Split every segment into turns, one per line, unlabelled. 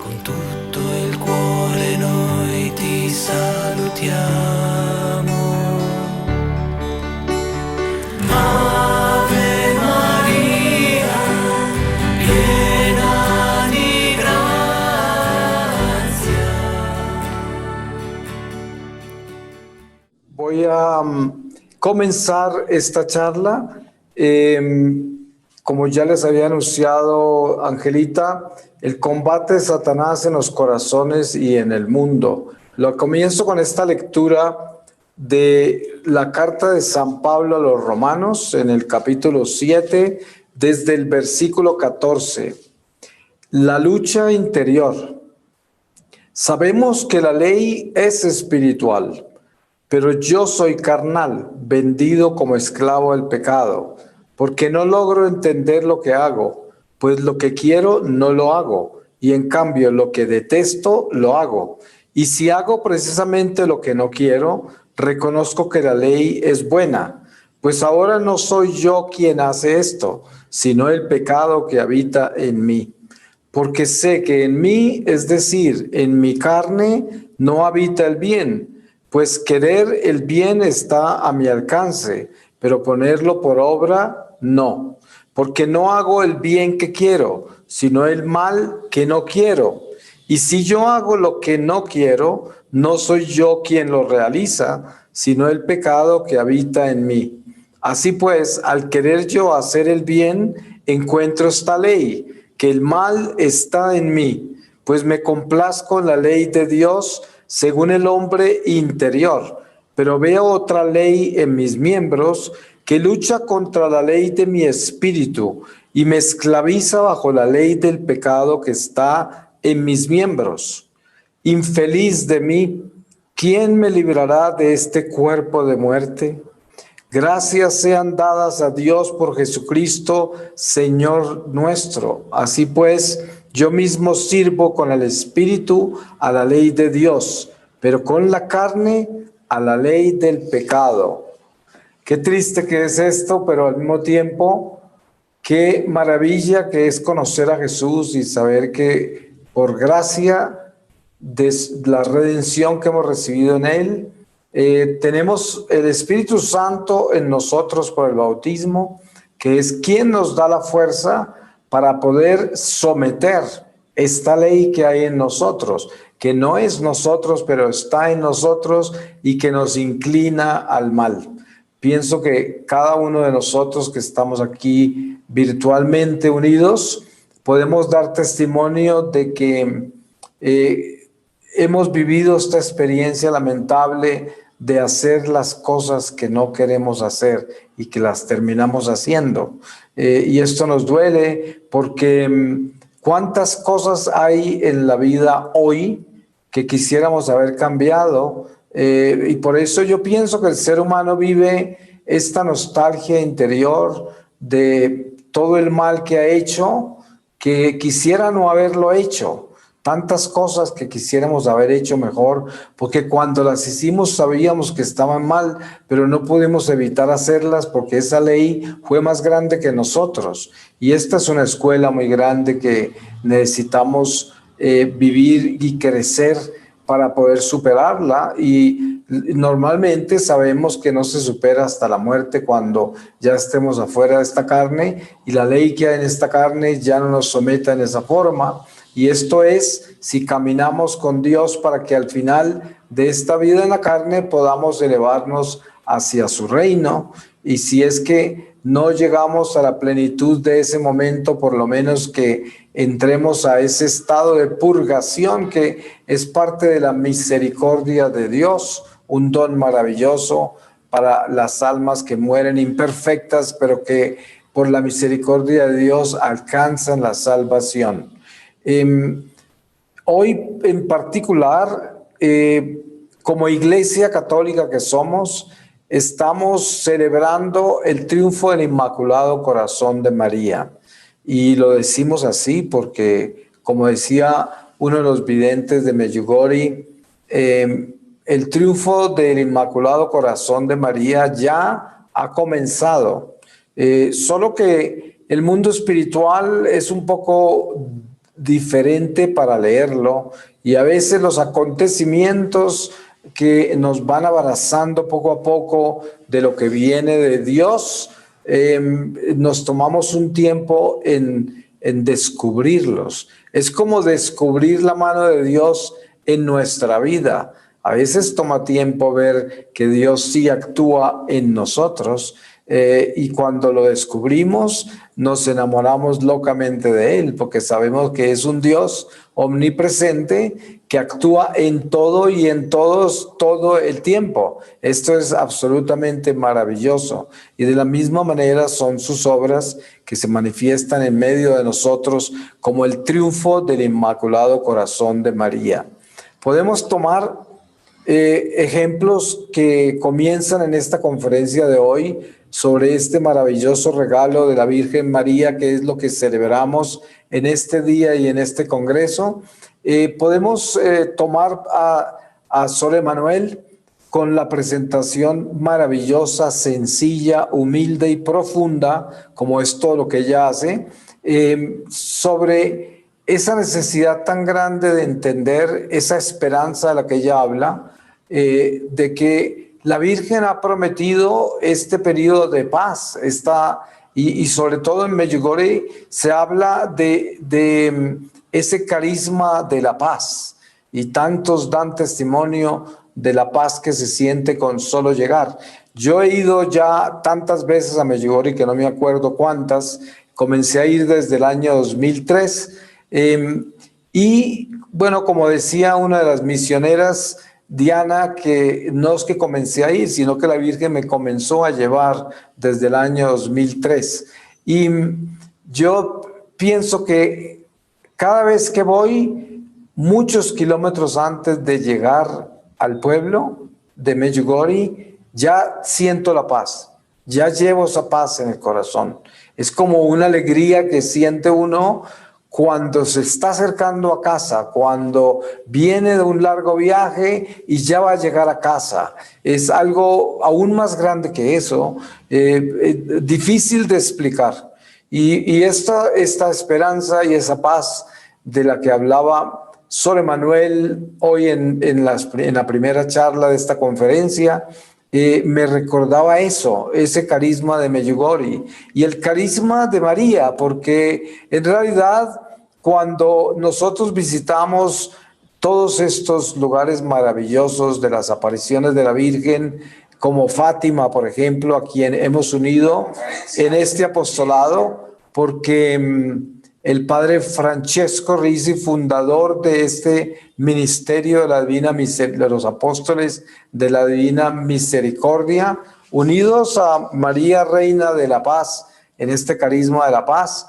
Con tutto il cuore noi ti salutiamo. Ave Maria, piena di grazia.
Voy a comenzar esta charla. Como ya les había anunciado Angelita, el combate de Satanás en los corazones y en el mundo. Lo comienzo con esta lectura de la carta de San Pablo a los Romanos en el capítulo 7, desde el versículo 14. La lucha interior. Sabemos que la ley es espiritual, pero yo soy carnal, vendido como esclavo del pecado, porque no logro entender lo que hago, pues lo que quiero no lo hago, y en cambio lo que detesto lo hago. Y si hago precisamente lo que no quiero, reconozco que la ley es buena, pues ahora no soy yo quien hace esto, sino el pecado que habita en mí. Porque sé que en mí, es decir, en mi carne, no habita el bien, pues querer el bien está a mi alcance, pero ponerlo por obra, no. Porque no hago el bien que quiero, sino el mal que no quiero. Y si yo hago lo que no quiero, no soy yo quien lo realiza, sino el pecado que habita en mí. Así pues, al querer yo hacer el bien, encuentro esta ley, que el mal está en mí, pues me complazco en la ley de Dios según el hombre interior, pero veo otra ley en mis miembros que lucha contra la ley de mi espíritu y me esclaviza bajo la ley del pecado que está en mis miembros. Infeliz de mí, ¿quién me librará de este cuerpo de muerte? Gracias sean dadas a Dios por Jesucristo, Señor nuestro. Así pues, yo mismo sirvo con el Espíritu a la ley de Dios, pero con la carne a la ley del pecado. Qué triste que es esto, pero al mismo tiempo, qué maravilla que es conocer a Jesús y saber que por gracia de la redención que hemos recibido en Él, tenemos el Espíritu Santo en nosotros por el bautismo, que es quien nos da la fuerza para poder someter esta ley que hay en nosotros, que no es nosotros, pero está en nosotros y que nos inclina al mal. Pienso que cada uno de nosotros que estamos aquí virtualmente unidos, podemos dar testimonio de que hemos vivido esta experiencia lamentable de hacer las cosas que no queremos hacer y que las terminamos haciendo. Y esto nos duele porque cuántas cosas hay en la vida hoy que quisiéramos haber cambiado. Y por eso yo pienso que el ser humano vive esta nostalgia interior de todo el mal que ha hecho, que quisiera no haberlo hecho. Tantas cosas que quisiéramos haber hecho mejor, porque cuando las hicimos sabíamos que estaban mal, pero no pudimos evitar hacerlas porque esa ley fue más grande que nosotros. Y esta es una escuela muy grande que necesitamos vivir y crecer para poder superarla, y normalmente sabemos que no se supera hasta la muerte cuando ya estemos afuera de esta carne y la ley que hay en esta carne ya no nos someta en esa forma. Y esto es si caminamos con Dios para que al final de esta vida en la carne podamos elevarnos hacia su reino. Y si es que no llegamos a la plenitud de ese momento, por lo menos que entremos a ese estado de purgación que es parte de la misericordia de Dios, un don maravilloso para las almas que mueren imperfectas, pero que por la misericordia de Dios alcanzan la salvación. Hoy en particular, como Iglesia Católica que somos, estamos celebrando el triunfo del Inmaculado Corazón de María. Y lo decimos así porque, como decía uno de los videntes de Medjugorje, el triunfo del Inmaculado Corazón de María ya ha comenzado. Solo que el mundo espiritual es un poco diferente para leerlo, y a veces los acontecimientos que nos van abrazando poco a poco de lo que viene de Dios, nos tomamos un tiempo en descubrirlos. Es como descubrir la mano de Dios en nuestra vida. A veces toma tiempo ver que Dios sí actúa en nosotros, y cuando lo descubrimos nos enamoramos locamente de Él, porque sabemos que es un Dios omnipresente que actúa en todo y en todos todo el tiempo. Esto es absolutamente maravilloso, y de la misma manera son sus obras que se manifiestan en medio de nosotros, como el triunfo del Inmaculado Corazón de María. Podemos tomar ejemplos que comienzan en esta conferencia de hoy sobre este maravilloso regalo de la Virgen María, que es lo que celebramos en este día y en este congreso. Podemos tomar a Sor Emanuel con la presentación maravillosa, sencilla, humilde y profunda, como es todo lo que ella hace, sobre esa necesidad tan grande de entender esa esperanza de la que ella habla, de que la Virgen ha prometido este periodo de paz, y sobre todo en Medjugorje se habla de ese carisma de la paz, y tantos dan testimonio de la paz que se siente con solo llegar. Yo he ido ya tantas veces a Medjugorje que no me acuerdo cuántas. Comencé a ir desde el año 2003, y bueno, como decía una de las misioneras, Diana, que no es que comencé a ir, sino que la Virgen me comenzó a llevar desde el año 2003. Y yo pienso que cada vez que voy, muchos kilómetros antes de llegar al pueblo de Medjugorje, ya siento la paz, ya llevo esa paz en el corazón. Es como una alegría que siente uno cuando se está acercando a casa, cuando viene de un largo viaje y ya va a llegar a casa. Es algo aún más grande que eso, difícil de explicar. Y esta esperanza y esa paz de la que hablaba Sor Emanuel hoy en la primera charla de esta conferencia, me recordaba eso, ese carisma de Medjugorje y el carisma de María, porque en realidad cuando nosotros visitamos todos estos lugares maravillosos de las apariciones de la Virgen, como Fátima, por ejemplo, a quien hemos unido en este apostolado, porque el padre Francesco Risi, fundador de este ministerio de la Divina de los apóstoles de la Divina Misericordia, unidos a María Reina de la Paz, en este carisma de la paz,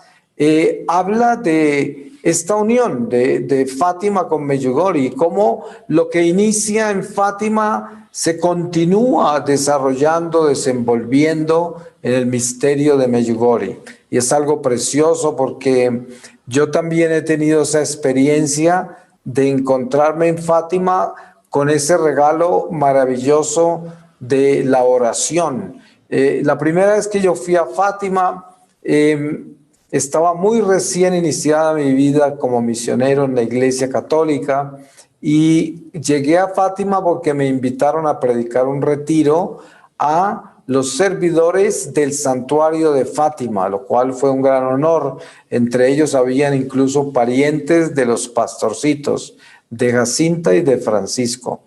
habla de esta unión de Fátima con Medjugorje, y cómo lo que inicia en Fátima se continúa desarrollando, desenvolviendo en el misterio de Medjugorje. Y es algo precioso, porque yo también he tenido esa experiencia de encontrarme en Fátima con ese regalo maravilloso de la oración. La primera vez que yo fui a Fátima, estaba muy recién iniciada mi vida como misionero en la Iglesia Católica, y llegué a Fátima porque me invitaron a predicar un retiro a los servidores del santuario de Fátima, lo cual fue un gran honor. Entre ellos habían incluso parientes de los pastorcitos, de Jacinta y de Francisco.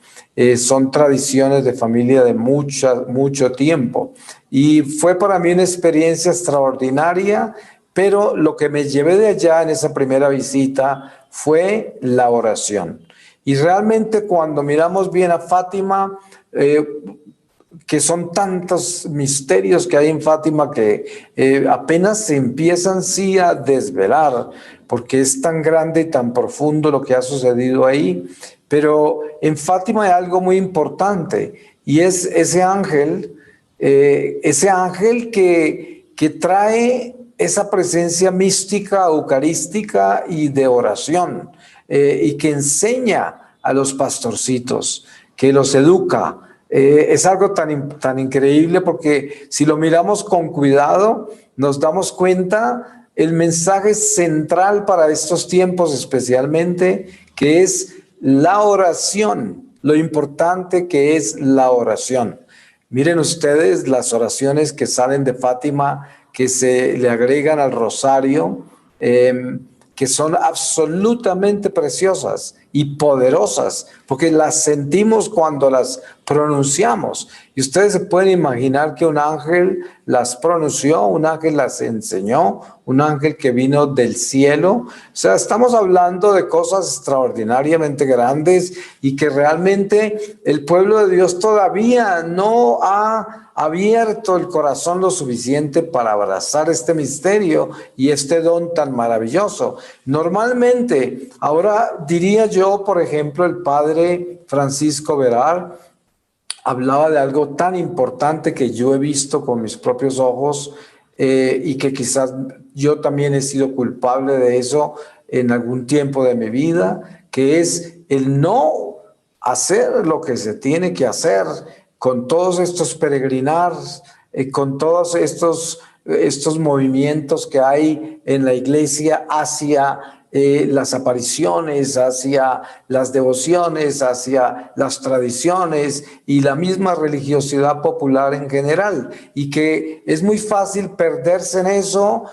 Son tradiciones de familia de mucho tiempo. Y fue para mí una experiencia extraordinaria, pero lo que me llevé de allá en esa primera visita fue la oración. Y realmente cuando miramos bien a Fátima, que son tantos misterios que hay en Fátima que apenas se empiezan sí a desvelar, porque es tan grande y tan profundo lo que ha sucedido ahí. Pero en Fátima hay algo muy importante, y es ese ángel que trae esa presencia mística, eucarística y de oración, y que enseña a los pastorcitos, que los educa. Es algo tan increíble, porque si lo miramos con cuidado nos damos cuenta el mensaje central para estos tiempos especialmente, que es la oración, lo importante que es la oración. Miren ustedes las oraciones que salen de Fátima, que se le agregan al rosario, que son absolutamente preciosas y poderosas, porque las sentimos cuando las pronunciamos. Y ustedes se pueden imaginar que un ángel las pronunció, un ángel las enseñó, un ángel que vino del cielo. O sea, estamos hablando de cosas extraordinariamente grandes y que realmente el pueblo de Dios todavía no ha abierto el corazón lo suficiente para abrazar este misterio y este don tan maravilloso. Normalmente, ahora diría yo, por ejemplo, el padre Francisco Verar hablaba de algo tan importante que yo he visto con mis propios ojos, y que quizás yo también he sido culpable de eso en algún tiempo de mi vida, que es el no hacer lo que se tiene que hacer con todos estos peregrinar, con todos estos movimientos que hay en la iglesia hacia las apariciones, hacia las devociones, hacia las tradiciones y la misma religiosidad popular en general, y que es muy fácil perderse en eso,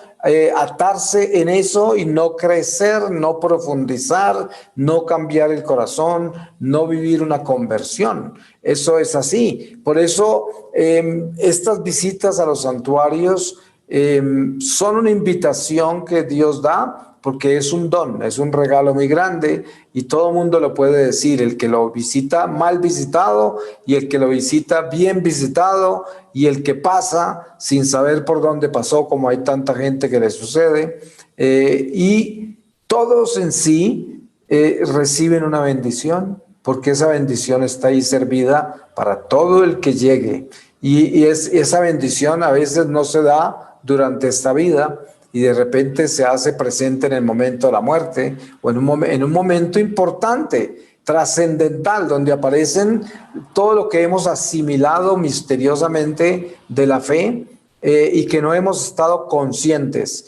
atarse en eso y no crecer, no profundizar, no cambiar el corazón, no vivir una conversión. Eso es así. Por eso estas visitas a los santuarios son una invitación que Dios da, porque es un don, es un regalo muy grande y todo el mundo lo puede decir, el que lo visita mal visitado y el que lo visita bien visitado y el que pasa sin saber por dónde pasó, como hay tanta gente que le sucede, y todos en sí reciben una bendición, porque esa bendición está ahí servida para todo el que llegue, y esa bendición a veces no se da durante esta vida, y de repente se hace presente en el momento de la muerte o en un momento importante, trascendental, donde aparecen todo lo que hemos asimilado misteriosamente de la fe, y que no hemos estado conscientes.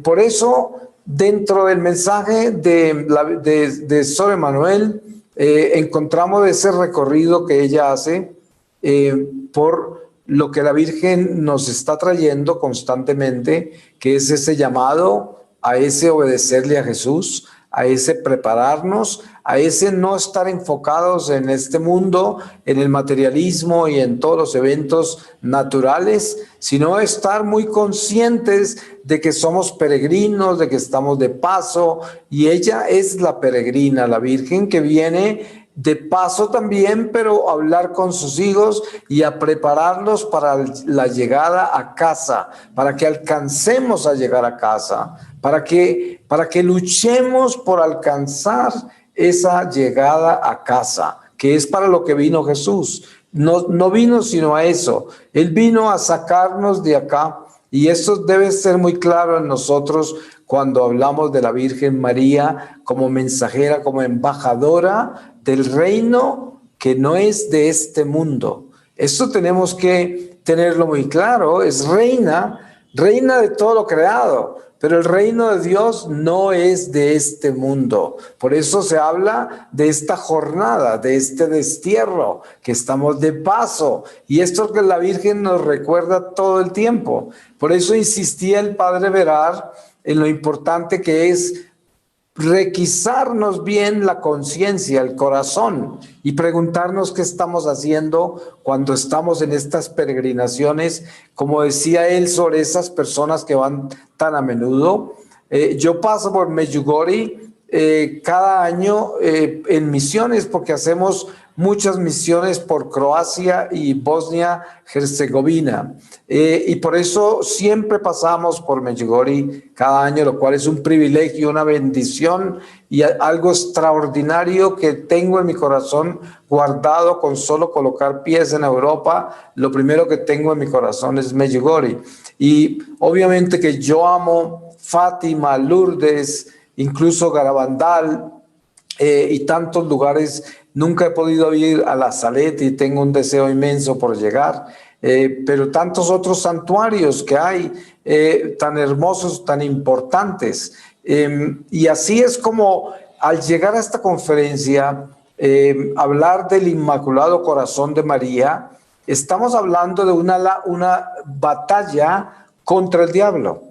Por eso, dentro del mensaje de Sor Emanuel, encontramos ese recorrido que ella hace por lo que la Virgen nos está trayendo constantemente, que es ese llamado a ese obedecerle a Jesús, a ese prepararnos, a ese no estar enfocados en este mundo, en el materialismo y en todos los eventos naturales, sino estar muy conscientes de que somos peregrinos, de que estamos de paso, y ella es la peregrina, la Virgen que viene de paso también, pero a hablar con sus hijos y a prepararlos para la llegada a casa, para que alcancemos a llegar a casa, para que luchemos por alcanzar esa llegada a casa, que es para lo que vino Jesús. No vino sino a eso. Él vino a sacarnos de acá, y eso debe ser muy claro en nosotros cuando hablamos de la Virgen María como mensajera, como embajadora del reino que no es de este mundo. Esto tenemos que tenerlo muy claro. Es reina de todo lo creado, pero el reino de Dios no es de este mundo. Por eso se habla de esta jornada, de este destierro, que estamos de paso. Y esto que la Virgen nos recuerda todo el tiempo. Por eso insistía el padre Verar en lo importante que es requisarnos bien la conciencia, el corazón, y preguntarnos qué estamos haciendo cuando estamos en estas peregrinaciones, como decía él sobre esas personas que van tan a menudo. Yo paso por Medjugorje cada año en misiones, porque hacemos muchas misiones por Croacia y Bosnia-Herzegovina, y por eso siempre pasamos por Medjugorje cada año, lo cual es un privilegio, una bendición y algo extraordinario que tengo en mi corazón guardado. Con solo colocar pies en Europa, lo primero que tengo en mi corazón es Medjugorje. Y obviamente que yo amo Fátima, Lourdes, incluso Garabandal, y tantos lugares. Nunca he podido ir a la Salette y tengo un deseo inmenso por llegar, pero tantos otros santuarios que hay tan hermosos, tan importantes. Y así es como al llegar a esta conferencia, hablar del Inmaculado Corazón de María, estamos hablando de una batalla contra el diablo.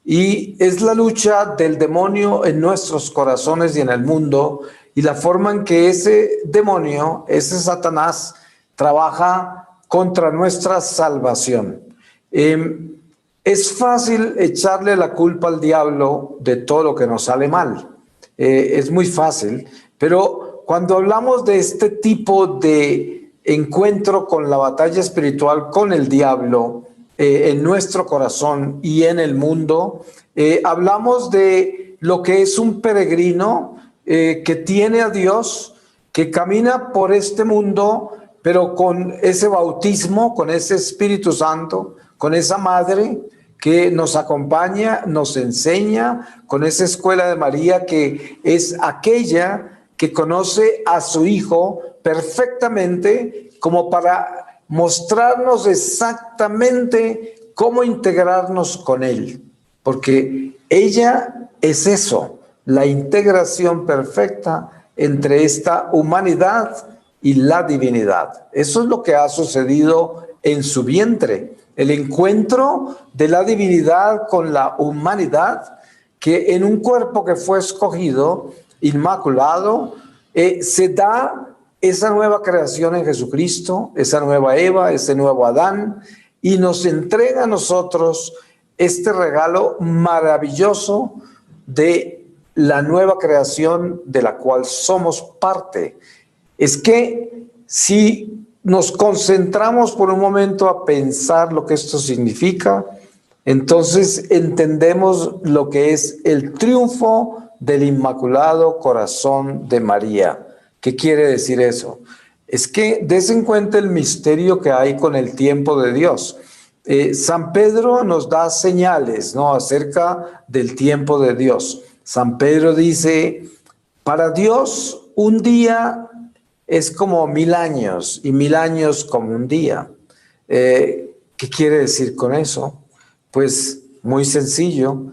Y es la lucha del demonio en nuestros corazones y en el mundo, y la forma en que ese demonio, ese Satanás, trabaja contra nuestra salvación. Es fácil echarle la culpa al diablo de todo lo que nos sale mal. Es muy fácil, pero cuando hablamos de este tipo de encuentro con la batalla espiritual con el diablo, en nuestro corazón y en el mundo, hablamos de lo que es un peregrino que tiene a Dios, que camina por este mundo, pero con ese bautismo, con ese Espíritu Santo, con esa madre que nos acompaña, nos enseña, con esa escuela de María que es aquella que conoce a su Hijo perfectamente, como para mostrarnos exactamente cómo integrarnos con Él, porque ella es eso, la integración perfecta entre esta humanidad y la divinidad. Eso es lo que ha sucedido en su vientre, el encuentro de la divinidad con la humanidad, que en un cuerpo que fue escogido, inmaculado, se da esa nueva creación en Jesucristo, esa nueva Eva, ese nuevo Adán, y nos entrega a nosotros este regalo maravilloso de la nueva creación de la cual somos parte. Es que si nos concentramos por un momento a pensar lo que esto significa, entonces entendemos lo que es el triunfo del Inmaculado Corazón de María. ¿Qué quiere decir eso? Es que des en cuenta el misterio que hay con el tiempo de Dios. San Pedro nos da señales, ¿no?, acerca del tiempo de Dios. San Pedro dice, para Dios un día es como 1000 años y 1000 años como un día. ¿Qué quiere decir con eso? Pues muy sencillo,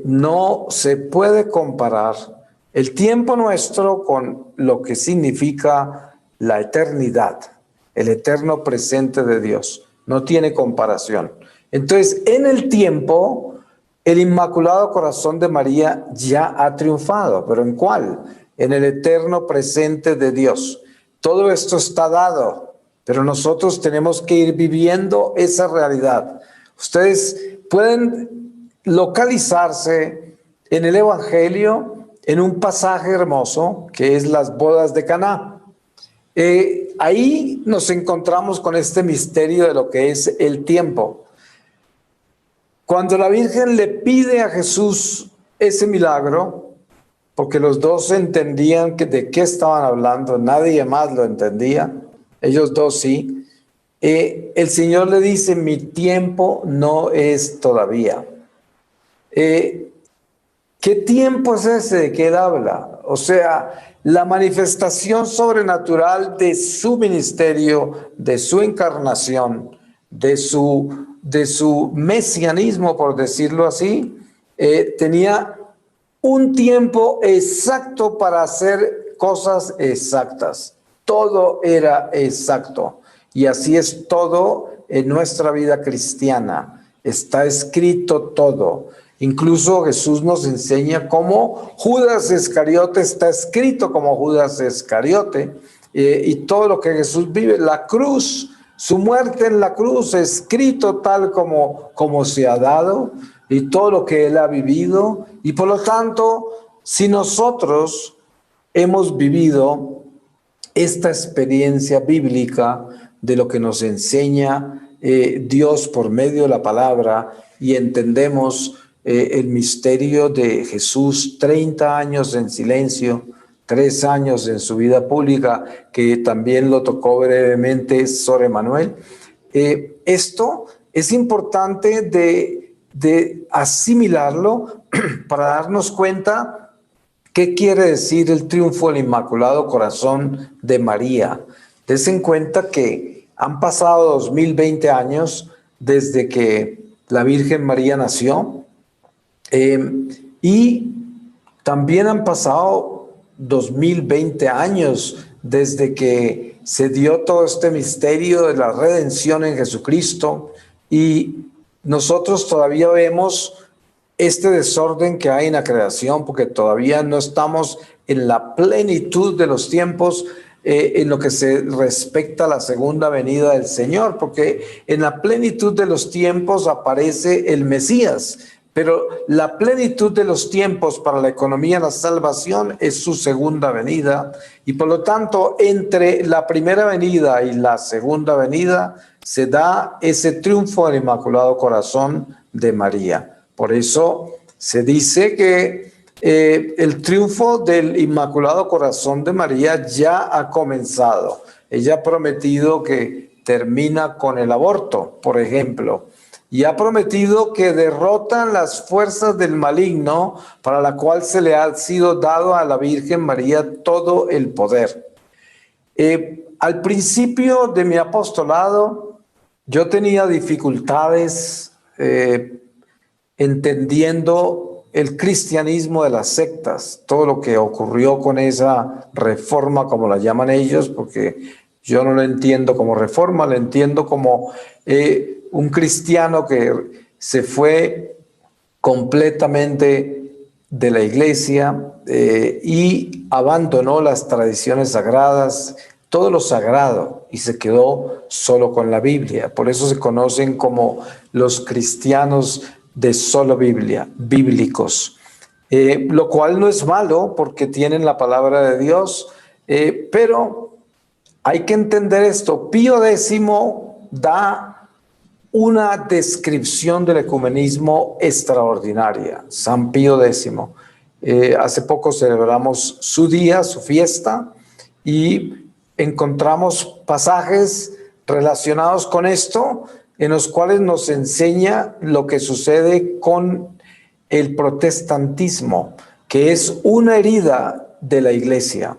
no se puede comparar el tiempo nuestro con lo que significa la eternidad, el eterno presente de Dios. No tiene comparación. Entonces, en el tiempo, el Inmaculado Corazón de María ya ha triunfado. ¿Pero en cuál? En el eterno presente de Dios. Todo esto está dado, pero nosotros tenemos que ir viviendo esa realidad. Ustedes pueden localizarse en el Evangelio en un pasaje hermoso que es las bodas de Caná. Ahí nos encontramos con este misterio de lo que es el tiempo. Cuando la Virgen le pide a Jesús ese milagro, porque los dos entendían de qué estaban hablando, nadie más lo entendía, ellos dos sí, el Señor le dice, mi tiempo no es todavía. ¿Qué tiempo es ese de que él habla? O sea, la manifestación sobrenatural de su ministerio, de su encarnación, de su mesianismo, por decirlo así, tenía un tiempo exacto para hacer cosas exactas. Todo era exacto. Y así es todo en nuestra vida cristiana. Está escrito todo. Incluso Jesús nos enseña cómo Judas Iscariote está escrito como Judas Iscariote, y todo lo que Jesús vive, la cruz, su muerte en la cruz, escrito tal como se ha dado, y todo lo que él ha vivido. Y por lo tanto, si nosotros hemos vivido esta experiencia bíblica de lo que nos enseña Dios por medio de la palabra, y entendemos el misterio de Jesús, 30 años en silencio, 3 años en su vida pública, que también lo tocó brevemente Sor Emanuel. Esto es importante de asimilarlo para darnos cuenta qué quiere decir el triunfo del Inmaculado Corazón de María. Des en cuenta que han pasado 2020 años desde que la Virgen María nació. Y también han pasado 2020 años desde que se dio todo este misterio de la redención en Jesucristo, y nosotros todavía vemos este desorden que hay en la creación, porque todavía no estamos en la plenitud de los tiempos en lo que se respecta a la segunda venida del Señor, porque en la plenitud de los tiempos aparece el Mesías, pero la plenitud de los tiempos para la economía de la salvación es su segunda venida, y por lo tanto entre la primera venida y la segunda venida se da ese triunfo del Inmaculado Corazón de María. Por eso se dice que el triunfo del Inmaculado Corazón de María ya ha comenzado. Ella ha prometido que termina con el aborto, por ejemplo, y ha prometido que derrotan las fuerzas del maligno, para la cual se le ha sido dado a la Virgen María todo el poder. Al principio de mi apostolado, yo tenía dificultades entendiendo el cristianismo de las sectas, todo lo que ocurrió con esa reforma, como la llaman ellos, porque yo no lo entiendo como reforma, lo entiendo como un cristiano que se fue completamente de la iglesia y abandonó las tradiciones sagradas, todo lo sagrado, y se quedó solo con la Biblia. Por eso se conocen como los cristianos de solo Biblia, bíblicos, lo cual no es malo porque tienen la palabra de Dios, pero hay que entender esto. Pío X da una descripción del ecumenismo extraordinaria. San Pío X. Hace poco celebramos su día, su fiesta, y encontramos pasajes relacionados con esto, en los cuales nos enseña lo que sucede con el protestantismo, que es una herida de la iglesia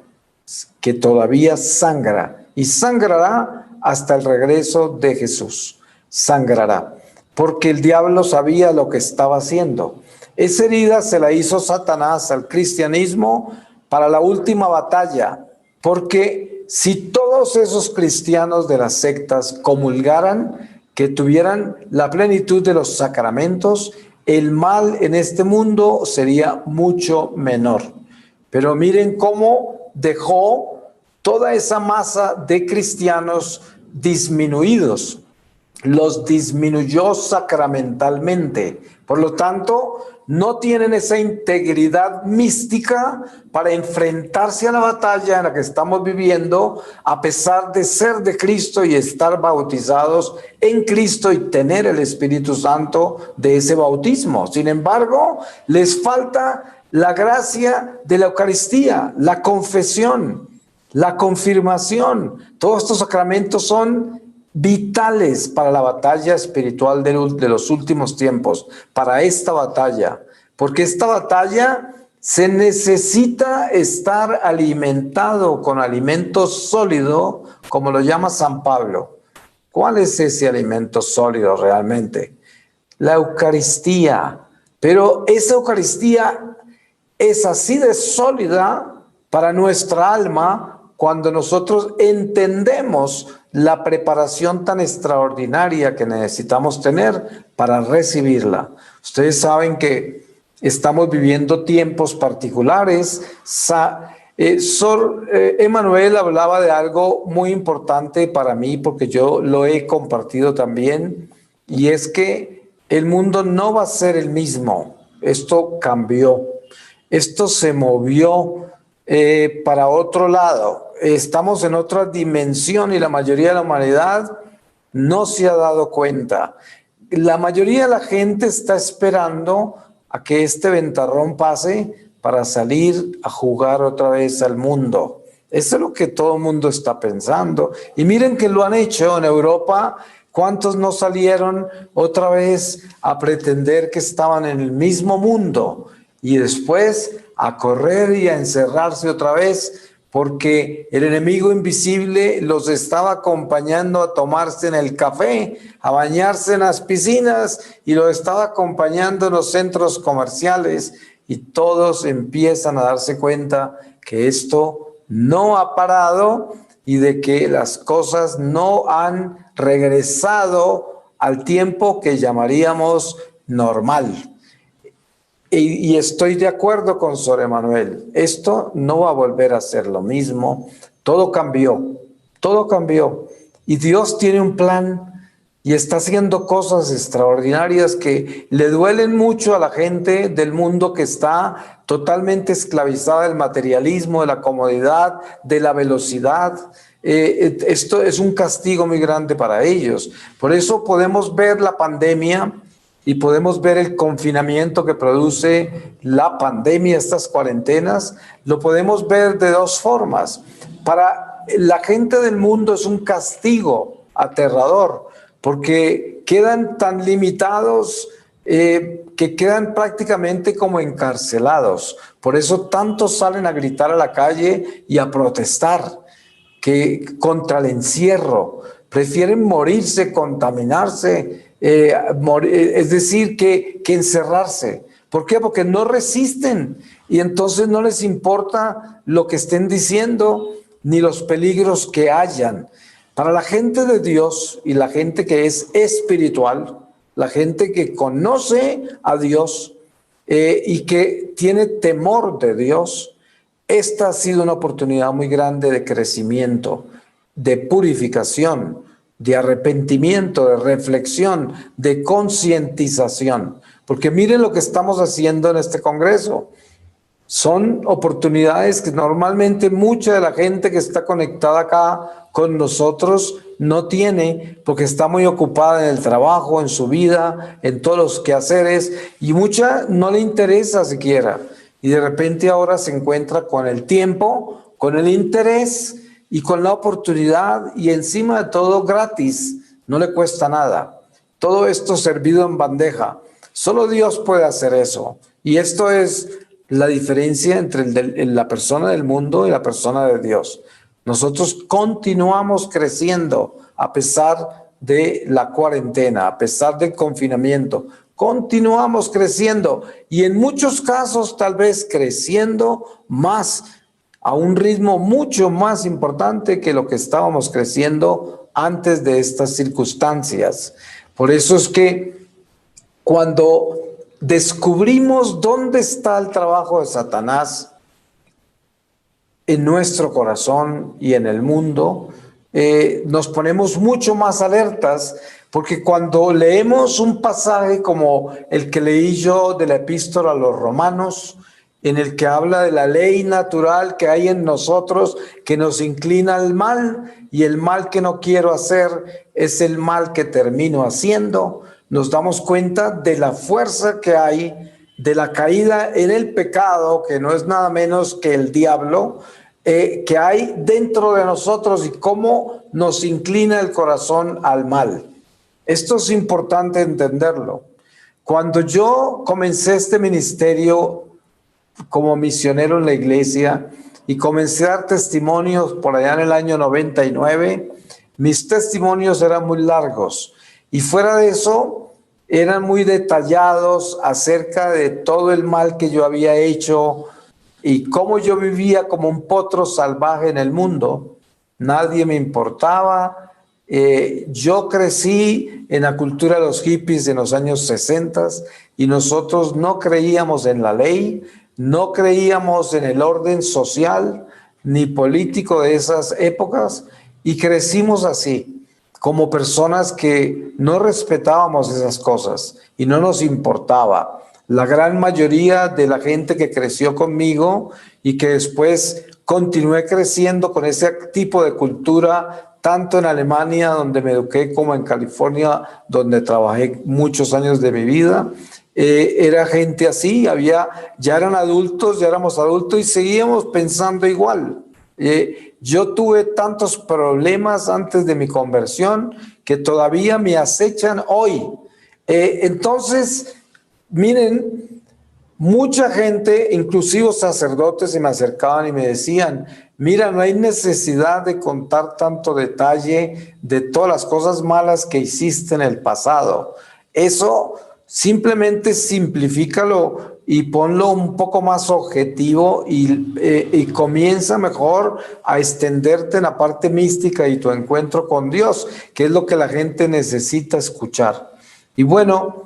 que todavía sangra y sangrará hasta el regreso de Jesús. Sangrará, porque el diablo sabía lo que estaba haciendo. Esa herida se la hizo Satanás al cristianismo para la última batalla, porque si todos esos cristianos de las sectas comulgaran, que tuvieran la plenitud de los sacramentos, el mal en este mundo sería mucho menor. Pero miren cómo dejó toda esa masa de cristianos disminuidos. Los disminuyó sacramentalmente. Por lo tanto, no tienen esa integridad mística para enfrentarse a la batalla en la que estamos viviendo, a pesar de ser de Cristo y estar bautizados en Cristo y tener el Espíritu Santo de ese bautismo. Sin embargo, les falta la gracia de la Eucaristía, la confesión, la confirmación. Todos estos sacramentos son vitales para la batalla espiritual de los últimos tiempos, para esta batalla, porque esta batalla se necesita estar alimentado con alimento sólido, como lo llama San Pablo. ¿Cuál es ese alimento sólido realmente? La Eucaristía. Pero esa Eucaristía es así de sólida para nuestra alma cuando nosotros entendemos la preparación tan extraordinaria que necesitamos tener para recibirla. Ustedes saben que estamos viviendo tiempos particulares. Sor Emanuel hablaba de algo muy importante para mí, porque yo lo he compartido también, y es que el mundo no va a ser el mismo. Esto cambió, esto se movió para otro lado. Estamos en otra dimensión y la mayoría de la humanidad no se ha dado cuenta. La mayoría de la gente está esperando a que este ventarrón pase para salir a jugar otra vez al mundo. Eso es lo que todo el mundo está pensando. Y miren que lo han hecho en Europa. ¿Cuántos no salieron otra vez a pretender que estaban en el mismo mundo y después a correr y a encerrarse otra vez? porque el enemigo invisible los estaba acompañando a tomarse en el café, a bañarse en las piscinas y los estaba acompañando en los centros comerciales, y todos empiezan a darse cuenta que esto no ha parado y de que las cosas no han regresado al tiempo que llamaríamos normal. Y estoy de acuerdo con Sor Emanuel. Esto no va a volver a ser lo mismo. Todo cambió, todo cambió. Y Dios tiene un plan y está haciendo cosas extraordinarias que le duelen mucho a la gente del mundo que está totalmente esclavizada del materialismo, de la comodidad, de la velocidad. Esto es un castigo muy grande para ellos. Por eso podemos ver la pandemia y podemos ver el confinamiento que produce la pandemia, estas cuarentenas. Lo podemos ver de dos formas. Para la gente del mundo es un castigo aterrador, porque quedan tan limitados que quedan prácticamente como encarcelados. Por eso tantos salen a gritar a la calle y a protestar contra el encierro. Prefieren morirse, contaminarse, es decir, que encerrarse. ¿Por qué? Porque no resisten y entonces no les importa lo que estén diciendo ni los peligros que hayan. Para la gente de Dios y la gente que es espiritual, la gente que conoce a Dios y que tiene temor de Dios, esta ha sido una oportunidad muy grande de crecimiento, de purificación, de arrepentimiento, de reflexión, de concientización. Porque miren lo que estamos haciendo en este Congreso. Son oportunidades que normalmente mucha de la gente que está conectada acá con nosotros no tiene, porque está muy ocupada en el trabajo, en su vida, en todos los quehaceres, y mucha no le interesa siquiera. Y de repente ahora se encuentra con el tiempo, con el interés y con la oportunidad, y encima de todo gratis, no le cuesta nada. Todo esto servido en bandeja. Solo Dios puede hacer eso. Y esto es la diferencia entre la persona del mundo y la persona de Dios. Nosotros continuamos creciendo a pesar de la cuarentena, a pesar del confinamiento. Continuamos creciendo y en muchos casos tal vez creciendo más, a un ritmo mucho más importante que lo que estábamos creciendo antes de estas circunstancias. Por eso es que cuando descubrimos dónde está el trabajo de Satanás en nuestro corazón y en el mundo, nos ponemos mucho más alertas, porque cuando leemos un pasaje como el que leí yo de la epístola a los Romanos, en el que habla de la ley natural que hay en nosotros, que nos inclina al mal, y el mal que no quiero hacer es el mal que termino haciendo, nos damos cuenta de la fuerza que hay, de la caída en el pecado, que no es nada menos que el diablo, que hay dentro de nosotros y cómo nos inclina el corazón al mal. Esto es importante entenderlo. Cuando yo comencé este ministerio como misionero en la iglesia y comencé a dar testimonios por allá en el año 99, mis testimonios eran muy largos y fuera de eso eran muy detallados acerca de todo el mal que yo había hecho y cómo yo vivía como un potro salvaje en el mundo. Nadie me importaba. Yo crecí en la cultura de los hippies en los años 60 y nosotros no creíamos en la ley, no creíamos en el orden social ni político de esas épocas y crecimos así, como personas que no respetábamos esas cosas y no nos importaba. La gran mayoría de la gente que creció conmigo y que después continué creciendo con ese tipo de cultura, tanto en Alemania, donde me eduqué, como en California, donde trabajé muchos años de mi vida, era gente así, ya eran adultos, ya éramos adultos y seguíamos pensando igual. Yo tuve tantos problemas antes de mi conversión que todavía me acechan hoy. Entonces, miren, Mucha gente, inclusive sacerdotes, se me acercaban y me decían, mira, no hay necesidad de contar tanto detalle de todas las cosas malas que hiciste en el pasado. Eso simplemente simplifícalo y ponlo un poco más objetivo y comienza mejor a extenderte en la parte mística y tu encuentro con Dios, que es lo que la gente necesita escuchar. Y bueno,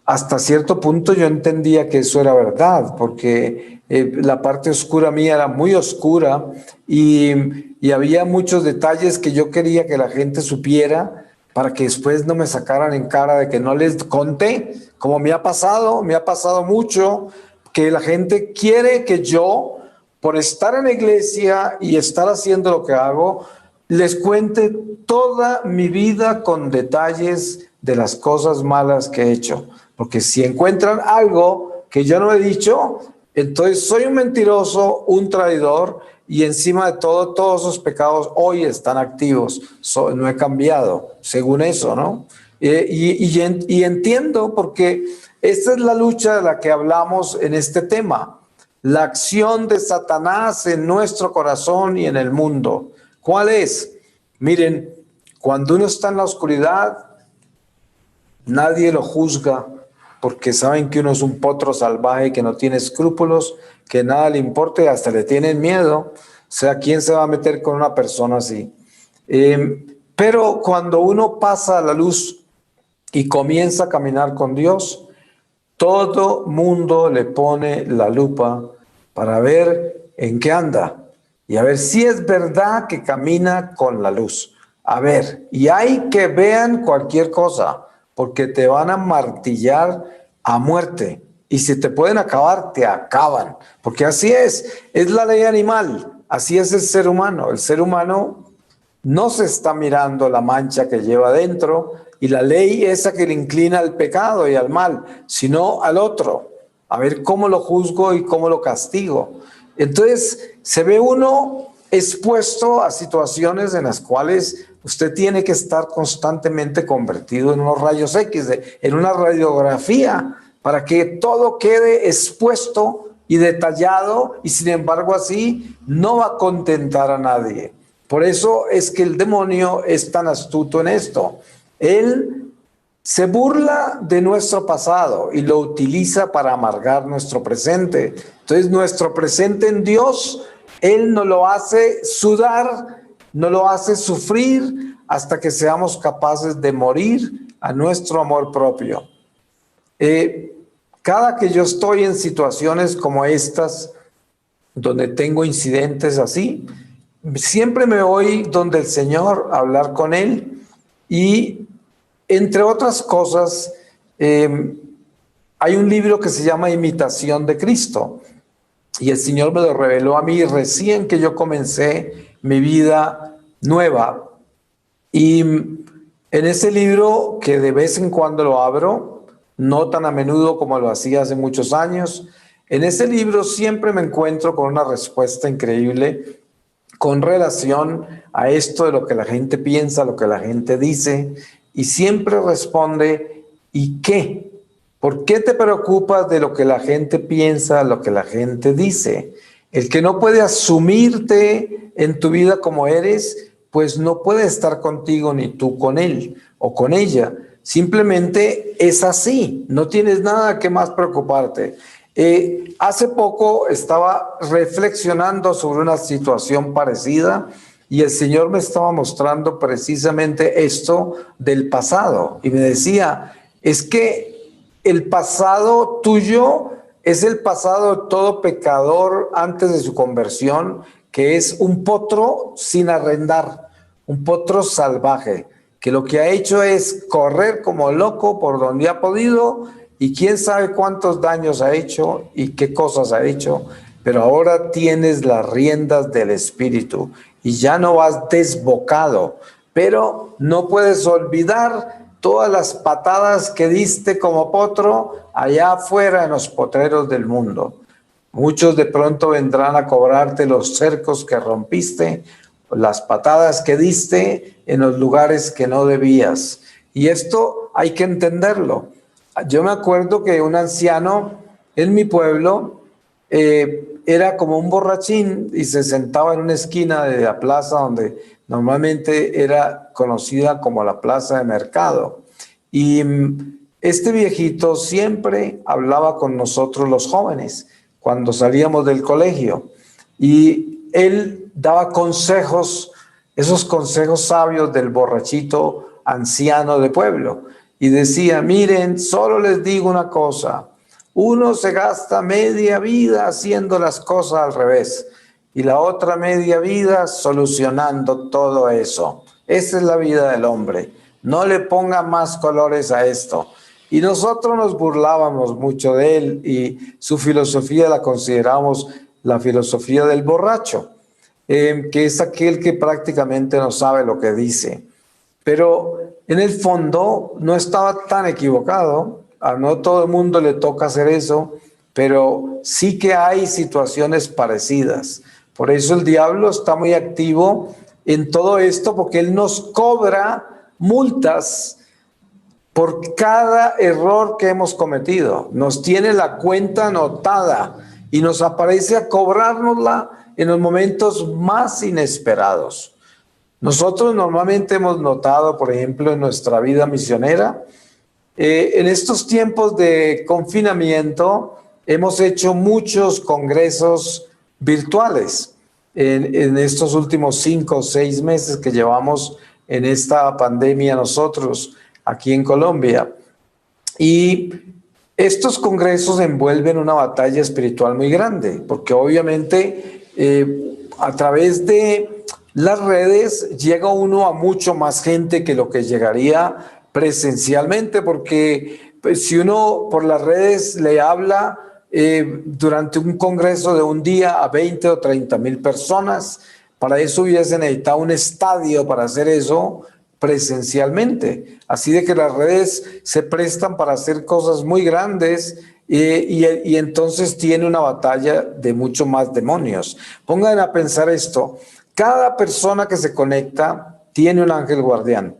hasta cierto punto yo entendía que eso era verdad, porque la parte oscura mía era muy oscura y había muchos detalles que yo quería que la gente supiera para que después no me sacaran en cara de que no les conté, como me ha pasado mucho, que la gente quiere que yo, por estar en la iglesia y estar haciendo lo que hago, les cuente toda mi vida con detalles de las cosas malas que he hecho. Porque si encuentran algo que yo no he dicho, entonces soy un mentiroso, un traidor, y encima de todo, todos esos pecados hoy están activos. No he cambiado, según eso, ¿no? Y entiendo porque esta es la lucha de la que hablamos en este tema. La acción de Satanás en nuestro corazón y en el mundo. ¿Cuál es? Miren, cuando uno está en la oscuridad, nadie lo juzga porque saben que uno es un potro salvaje que no tiene escrúpulos, que nada le importa y hasta le tienen miedo. O sea, ¿quién se va a meter con una persona así? Pero cuando uno pasa a la luz y comienza a caminar con Dios, todo mundo le pone la lupa para ver en qué anda y a ver si es verdad que camina con la luz. A ver, y hay que vean cualquier cosa, porque te van a martillar a muerte. Y si te pueden acabar, te acaban. Porque así es la ley animal, así es el ser humano. El ser humano no se está mirando la mancha que lleva dentro y la ley esa que le inclina al pecado y al mal, sino al otro. A ver cómo lo juzgo y cómo lo castigo. Entonces se ve uno expuesto a situaciones en las cuales usted tiene que estar constantemente convertido en unos rayos X, en una radiografía, para que todo quede expuesto y detallado, y sin embargo así no va a contentar a nadie. Por eso es que el demonio es tan astuto en esto. Él se burla de nuestro pasado y lo utiliza para amargar nuestro presente. Entonces, nuestro presente en Dios, Él nos lo hace sudar, nos lo hace sufrir hasta que seamos capaces de morir a nuestro amor propio. Cada que yo estoy en situaciones como estas, donde tengo incidentes así, siempre me voy donde el Señor a hablar con Él y, entre otras cosas, hay un libro que se llama Imitación de Cristo y el Señor me lo reveló a mí recién que yo comencé mi vida nueva. Y en ese libro, que de vez en cuando lo abro, no tan a menudo como lo hacía hace muchos años, en ese libro siempre me encuentro con una respuesta increíble con relación a esto de lo que la gente piensa, lo que la gente dice, y siempre responde, ¿y qué? ¿Por qué te preocupas de lo que la gente piensa, lo que la gente dice? El que no puede asumirte en tu vida como eres, pues no puede estar contigo ni tú con él o con ella. Simplemente es así, no tienes nada que más preocuparte. Hace poco estaba reflexionando sobre una situación parecida y el Señor me estaba mostrando precisamente esto del pasado y me decía, es que el pasado tuyo es el pasado de todo pecador antes de su conversión, que es un potro sin arrendar, un potro salvaje, que lo que ha hecho es correr como loco por donde ha podido y quién sabe cuántos daños ha hecho y qué cosas ha hecho, pero ahora tienes las riendas del espíritu y ya no vas desbocado, pero no puedes olvidar todas las patadas que diste como potro allá afuera en los potreros del mundo. Muchos de pronto vendrán a cobrarte los cercos que rompiste, las patadas que diste en los lugares que no debías. Y esto hay que entenderlo. Yo me acuerdo que un anciano en mi pueblo, era como un borrachín y se sentaba en una esquina de la plaza donde normalmente era conocida como la plaza de mercado. Y este viejito siempre hablaba con nosotros los jóvenes cuando salíamos del colegio y él daba consejos, esos consejos sabios del borrachito anciano de pueblo, y decía: miren, solo les digo una cosa, uno se gasta media vida haciendo las cosas al revés y la otra media vida solucionando todo eso. Esa es la vida del hombre. No le ponga más colores a esto. Y nosotros nos burlábamos mucho de él y su filosofía la consideramos la filosofía del borracho, que es aquel que prácticamente no sabe lo que dice. Pero en el fondo no estaba tan equivocado. A no todo el mundo le toca hacer eso, pero sí que hay situaciones parecidas. Por eso el diablo está muy activo en todo esto, porque él nos cobra multas por cada error que hemos cometido. Nos tiene la cuenta anotada y nos aparece a cobrárnosla en los momentos más inesperados. Nosotros normalmente hemos notado, por ejemplo, en nuestra vida misionera, en estos tiempos de confinamiento hemos hecho muchos congresos virtuales en estos últimos 5 o 6 meses que llevamos en esta pandemia nosotros aquí en Colombia. Y estos congresos envuelven una batalla espiritual muy grande, porque obviamente a través de las redes llega uno a mucho más gente que lo que llegaría presencialmente, porque pues, si uno por las redes le habla durante un congreso de un día a 20 o 30 mil personas, para eso hubiese necesitado un estadio para hacer eso presencialmente. Así de que las redes se prestan para hacer cosas muy grandes y entonces tiene una batalla de mucho más demonios. Pongan a pensar esto: cada persona que se conecta tiene un ángel guardián,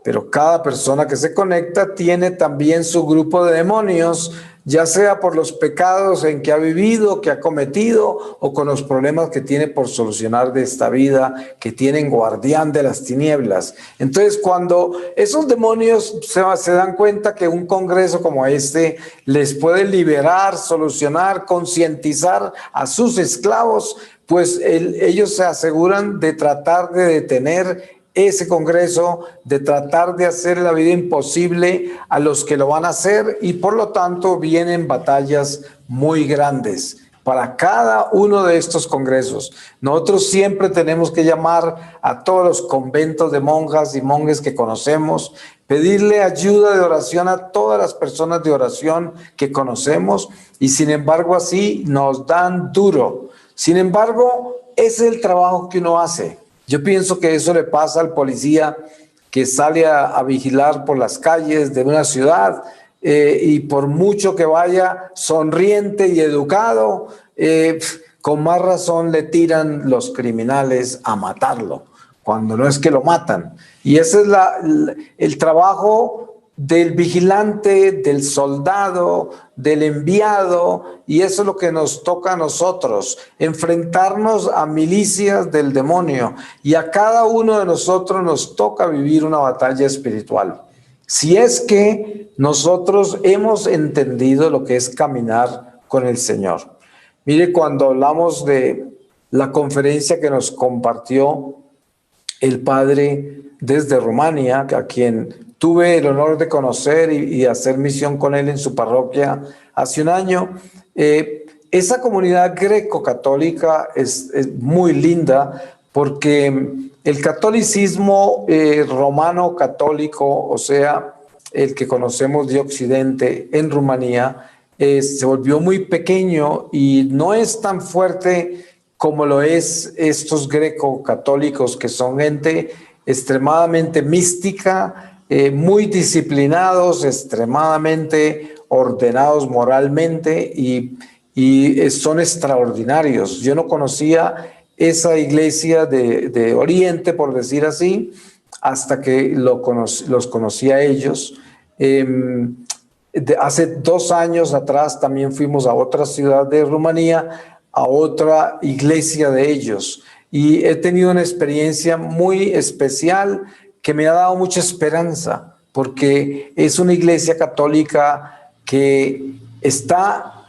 pero cada persona que se conecta tiene también su grupo de demonios, ya sea por los pecados en que ha vivido, que ha cometido, o con los problemas que tiene por solucionar de esta vida, que tienen guardián de las tinieblas. Entonces, cuando esos demonios se dan cuenta que un congreso como este les puede liberar, solucionar, concientizar a sus esclavos, pues ellos se aseguran de tratar de detener ese congreso, de tratar de hacer la vida imposible a los que lo van a hacer, y por lo tanto vienen batallas muy grandes para cada uno de estos congresos. Nosotros siempre tenemos que llamar a todos los conventos de monjas y monjes que conocemos, pedirle ayuda de oración a todas las personas de oración que conocemos, y sin embargo así nos dan duro. Sin embargo, ese es el trabajo que uno hace. Yo pienso que eso le pasa al policía que sale a vigilar por las calles de una ciudad y por mucho que vaya sonriente y educado, con más razón le tiran los criminales a matarlo, cuando no es que lo matan. Y ese es el trabajo del vigilante, del soldado, del enviado, y eso es lo que nos toca a nosotros, enfrentarnos a milicias del demonio, y a cada uno de nosotros nos toca vivir una batalla espiritual. Si es que nosotros hemos entendido lo que es caminar con el Señor. Mire, cuando hablamos de la conferencia que nos compartió el padre desde Rumania, a quien tuve el honor de conocer y hacer misión con él en su parroquia hace un año. Esa comunidad greco-católica es muy linda, porque el catolicismo romano católico, o sea, el que conocemos de Occidente en Rumanía, se volvió muy pequeño y no es tan fuerte como lo es estos greco-católicos, que son gente extremadamente mística, muy disciplinados, extremadamente ordenados moralmente y son extraordinarios. Yo no conocía esa iglesia de Oriente, por decir así, hasta que los conocí a ellos. Hace 2 años atrás también fuimos a otra ciudad de Rumanía, a otra iglesia de ellos. Y he tenido una experiencia muy especial que me ha dado mucha esperanza, porque es una iglesia católica que está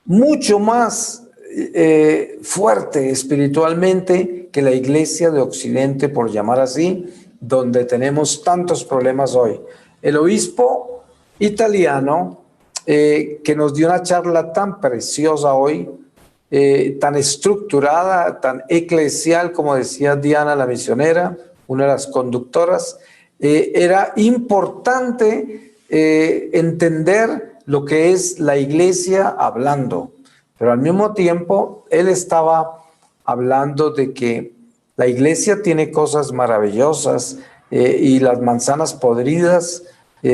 mucho más fuerte espiritualmente que la iglesia de Occidente, por llamar así, donde tenemos tantos problemas hoy. El obispo italiano que nos dio una charla tan preciosa hoy, tan estructurada, tan eclesial, como decía Diana la misionera, una de las conductoras, era importante entender lo que es la iglesia hablando, pero al mismo tiempo él estaba hablando de que la iglesia tiene cosas maravillosas y las manzanas podridas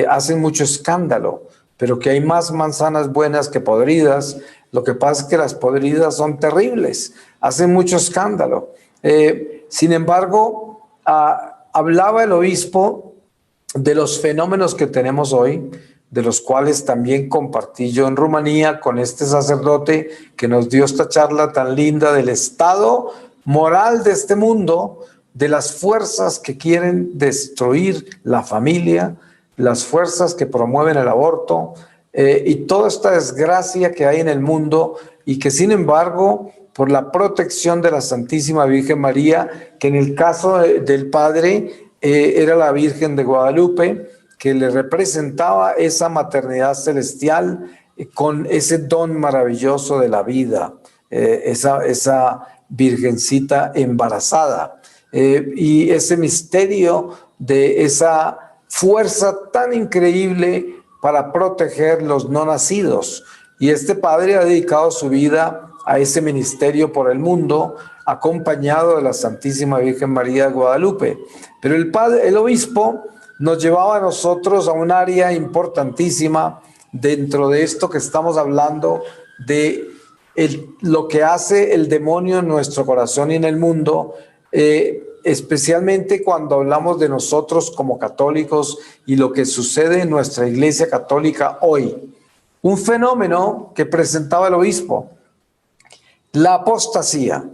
hacen mucho escándalo, pero que hay más manzanas buenas que podridas. Lo que pasa es que las podridas son terribles, hacen mucho escándalo. Sin embargo, hablaba el obispo de los fenómenos que tenemos hoy, de los cuales también compartí yo en Rumanía con este sacerdote que nos dio esta charla tan linda del estado moral de este mundo, de las fuerzas que quieren destruir la familia, las fuerzas que promueven el aborto y toda esta desgracia que hay en el mundo y que sin embargo por la protección de la Santísima Virgen María, que en el caso del padre era la Virgen de Guadalupe, que le representaba esa maternidad celestial con ese don maravilloso de la vida, esa virgencita embarazada, y ese misterio de esa fuerza tan increíble para proteger los no nacidos. Y este padre ha dedicado su vida a ese ministerio por el mundo, acompañado de la Santísima Virgen María de Guadalupe. Pero el obispo nos llevaba a nosotros a un área importantísima dentro de esto que estamos hablando de lo que hace el demonio en nuestro corazón y en el mundo, especialmente cuando hablamos de nosotros como católicos y lo que sucede en nuestra iglesia católica hoy. Un fenómeno que presentaba el obispo, la apostasía,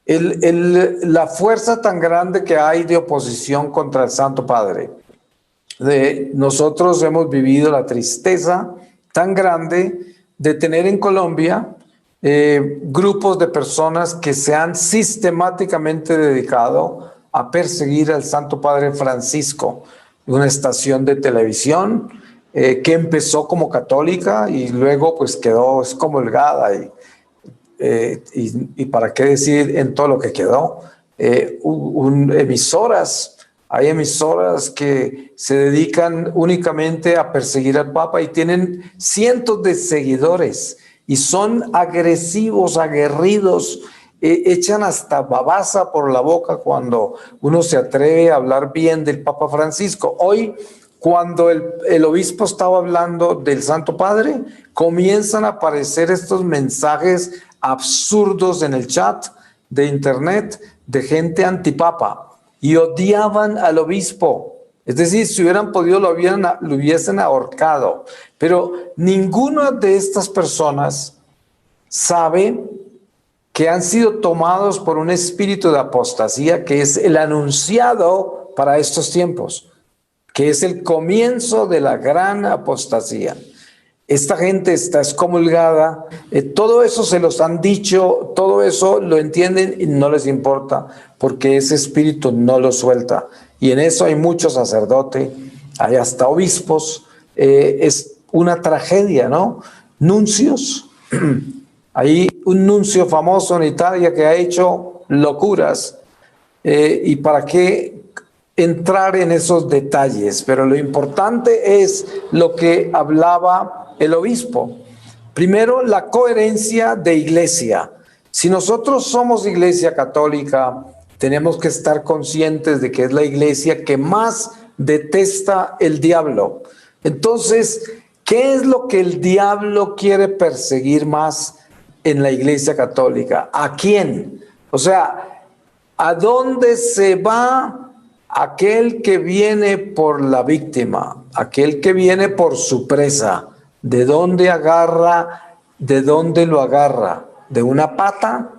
la fuerza tan grande que hay de oposición contra el Santo Padre. Nosotros hemos vivido la tristeza tan grande de tener en Colombia grupos de personas que se han sistemáticamente dedicado a perseguir al Santo Padre Francisco, una estación de televisión que empezó como católica y luego pues quedó excomulgada y para qué decir en todo lo que quedó. Hay emisoras que se dedican únicamente a perseguir al Papa y tienen cientos de seguidores y son agresivos, aguerridos, echan hasta babasa por la boca cuando uno se atreve a hablar bien del Papa Francisco. Hoy, cuando el obispo estaba hablando del Santo Padre, comienzan a aparecer estos mensajes absurdos en el chat de internet de gente antipapa y odiaban al obispo. Es decir, si hubieran podido lo hubiesen ahorcado. Pero ninguna de estas personas sabe que han sido tomados por un espíritu de apostasía que es el anunciado para estos tiempos, que es el comienzo de la gran apostasía. Esta gente está excomulgada, todo eso se los han dicho, todo eso lo entienden y no les importa, porque ese espíritu no lo suelta. Y en eso hay muchos sacerdotes, hay hasta obispos, es una tragedia, ¿no? Nuncios, hay un nuncio famoso en Italia que ha hecho locuras, y para qué entrar en esos detalles, pero lo importante es lo que hablaba el obispo. Primero, la coherencia de iglesia. Si nosotros somos iglesia católica, tenemos que estar conscientes de que es la iglesia que más detesta el diablo. Entonces, ¿qué es lo que el diablo quiere perseguir más en la iglesia católica? ¿A quién? O sea, ¿a dónde se va aquel que viene por la víctima? Aquel que viene por su presa. ¿De dónde agarra? ¿De dónde lo agarra? ¿De una pata?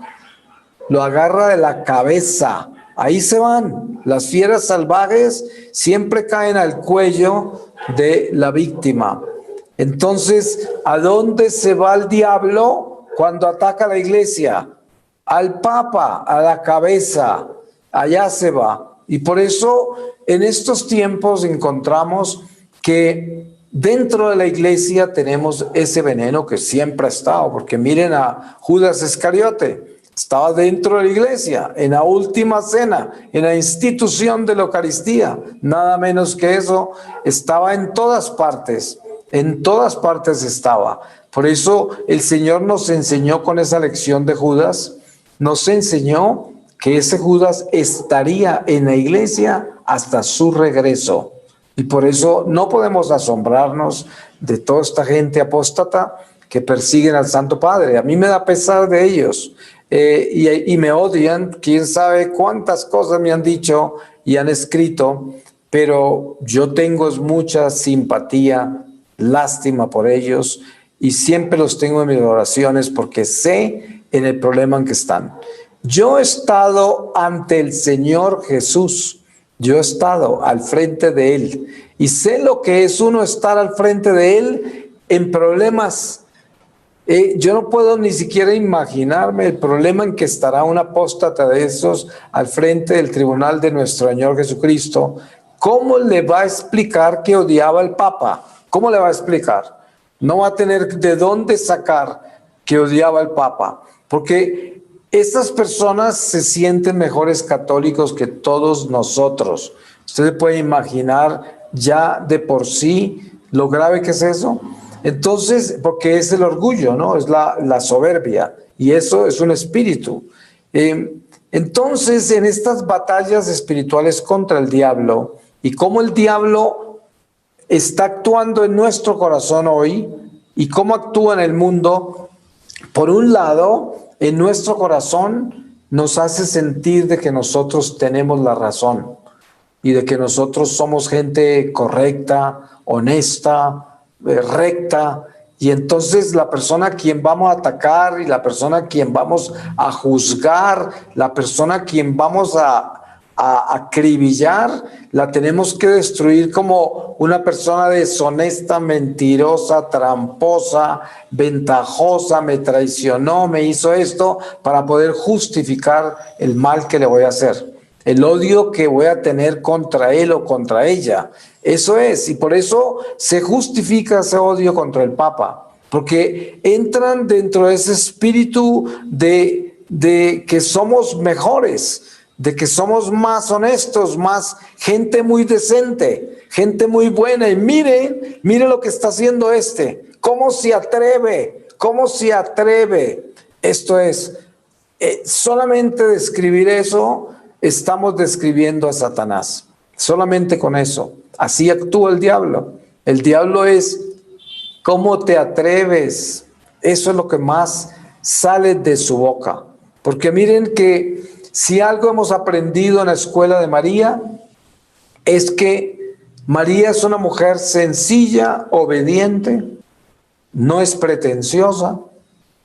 Lo agarra de la cabeza. Ahí se van. Las fieras salvajes siempre caen al cuello de la víctima. Entonces, ¿a dónde se va el diablo cuando ataca a la iglesia? Al Papa, a la cabeza. Allá se va. Y por eso en estos tiempos encontramos que dentro de la iglesia tenemos ese veneno que siempre ha estado, porque miren a Judas Iscariote, estaba dentro de la iglesia, en la última cena, en la institución de la Eucaristía, nada menos que eso, estaba en todas partes estaba. Por eso el Señor nos enseñó con esa lección de Judas, nos enseñó que ese Judas estaría en la iglesia hasta su regreso. Y por eso no podemos asombrarnos de toda esta gente apóstata que persiguen al Santo Padre. A mí me da pesar de ellos y me odian. Quién sabe cuántas cosas me han dicho y han escrito, pero yo tengo mucha simpatía, lástima por ellos y siempre los tengo en mis oraciones porque sé en el problema en que están. Yo he estado ante el Señor Jesús, yo he estado al frente de Él y sé lo que es uno estar al frente de Él en problemas. Yo no puedo ni siquiera imaginarme el problema en que estará un apóstata de esos al frente del tribunal de nuestro Señor Jesucristo. ¿Cómo le va a explicar que odiaba al Papa? ¿Cómo le va a explicar? No va a tener de dónde sacar que odiaba al Papa, porque estas personas se sienten mejores católicos que todos nosotros. Usted puede imaginar ya de por sí lo grave que es eso. Entonces, porque es el orgullo, ¿no? Es la soberbia, y eso es un espíritu. Entonces, en estas batallas espirituales contra el diablo, y cómo el diablo está actuando en nuestro corazón hoy, y cómo actúa en el mundo, por un lado, en nuestro corazón nos hace sentir de que nosotros tenemos la razón, y de que nosotros somos gente correcta, honesta, recta, y entonces la persona a quien vamos a atacar y la persona a quien vamos a juzgar, la persona a quien vamos a acribillar, la tenemos que destruir como una persona deshonesta, mentirosa, tramposa, ventajosa, me traicionó, me hizo esto, para poder justificar el mal que le voy a hacer, el odio que voy a tener contra él o contra ella. Eso es, y por eso se justifica ese odio contra el Papa, porque entran dentro de ese espíritu de que somos mejores, de que somos más honestos, más gente muy decente, gente muy buena. Y mire lo que está haciendo cómo se atreve, Esto es, solamente describir eso, estamos describiendo a Satanás, solamente con eso. Así actúa el diablo. El diablo es, ¿cómo te atreves? Eso es lo que más sale de su boca. Porque miren que si algo hemos aprendido en la escuela de María, es que María es una mujer sencilla, obediente, no es pretenciosa,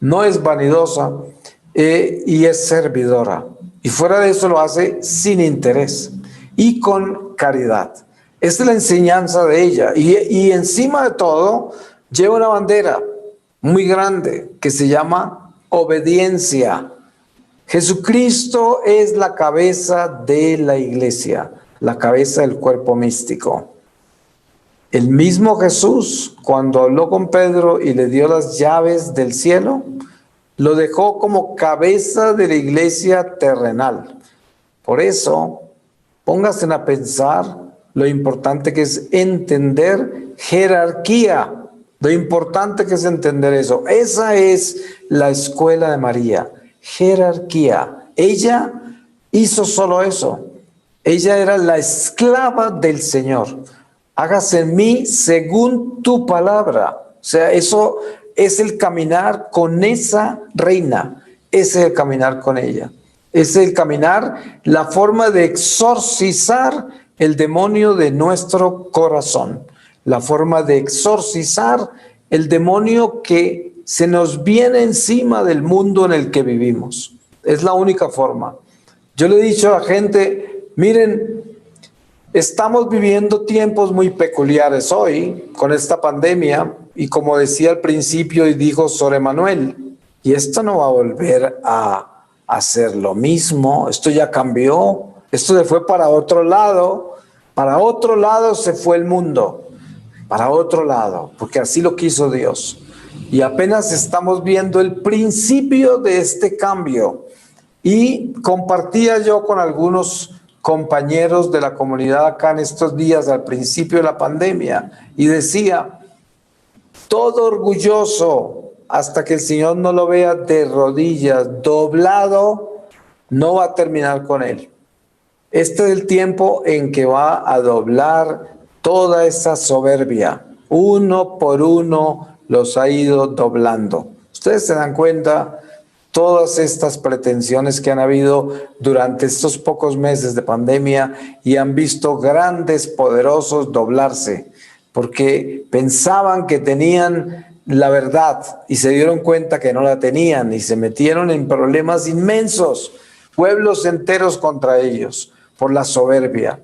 no es vanidosa y es servidora. Y fuera de eso lo hace sin interés y con caridad. Esta es la enseñanza de ella. Y encima de todo, lleva una bandera muy grande que se llama obediencia. Jesucristo es la cabeza de la iglesia, la cabeza del cuerpo místico. El mismo Jesús, cuando habló con Pedro y le dio las llaves del cielo, lo dejó como cabeza de la iglesia terrenal. Por eso, pónganse a pensar lo importante que es entender jerarquía, lo importante que es entender eso. Esa es la escuela de María, jerarquía. Ella hizo solo eso. Ella era la esclava del Señor. Hágase en mí según tu palabra. O sea, eso es el caminar con esa reina. Ese es el caminar con ella. Es el caminar, la forma de exorcizar el demonio de nuestro corazón, la forma de exorcizar el demonio que se nos viene encima del mundo en el que vivimos. Es la única forma. Yo le he dicho a la gente, miren, estamos viviendo tiempos muy peculiares hoy con esta pandemia y como decía al principio y dijo Sor Emanuel, y esto no va a volver a hacer lo mismo, esto ya cambió, esto se fue para otro lado se fue el mundo, para otro lado, porque así lo quiso Dios. Y apenas estamos viendo el principio de este cambio. Y compartía yo con algunos compañeros de la comunidad acá en estos días al principio de la pandemia y decía, todo orgulloso hasta que el Señor no lo vea de rodillas, doblado, no va a terminar con él. Este es el tiempo en que va a doblar toda esa soberbia. Uno por uno los ha ido doblando. Ustedes se dan cuenta todas estas pretensiones que han habido durante estos pocos meses de pandemia y han visto grandes poderosos doblarse porque pensaban que tenían la verdad y se dieron cuenta que no la tenían y se metieron en problemas inmensos, pueblos enteros contra ellos por la soberbia.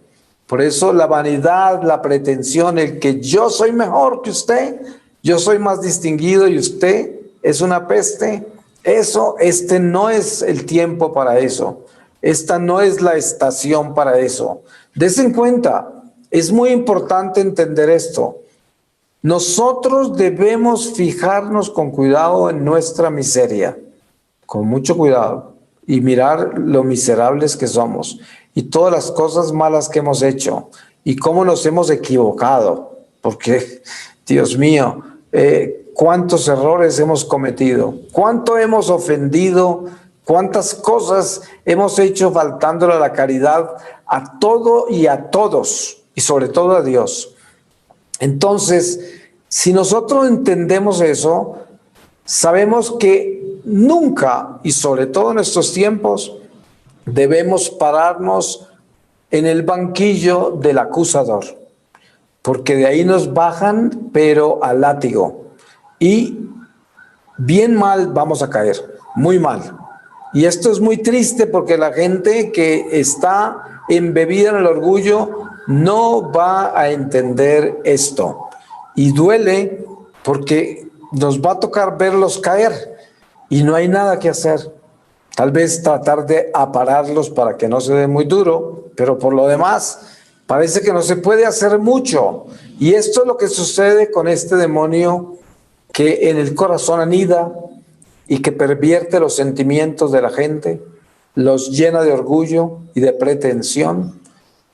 Por eso la vanidad, la pretensión, el que yo soy mejor que usted, yo soy más distinguido y usted es una peste. Este no es el tiempo para eso. Esta no es la estación para eso. Desen en cuenta, es muy importante entender esto. Nosotros debemos fijarnos con cuidado en nuestra miseria, con mucho cuidado, y mirar lo miserables que somos y todas las cosas malas que hemos hecho y cómo nos hemos equivocado, porque, Dios mío, cuántos errores hemos cometido, cuánto hemos ofendido, cuántas cosas hemos hecho faltándole a la caridad a todo y a todos, y sobre todo a Dios. Entonces, si nosotros entendemos eso, sabemos que nunca, y sobre todo en estos tiempos, debemos pararnos en el banquillo del acusador, porque de ahí nos bajan, pero al látigo. Y bien mal vamos a caer, muy mal. Y esto es muy triste porque la gente que está embebida en el orgullo no va a entender esto. Y duele porque nos va a tocar verlos caer y no hay nada que hacer. Tal vez tratar de apararlos para que no se dé muy duro, pero por lo demás parece que no se puede hacer mucho. Y esto es lo que sucede con este demonio que en el corazón anida y que pervierte los sentimientos de la gente, los llena de orgullo y de pretensión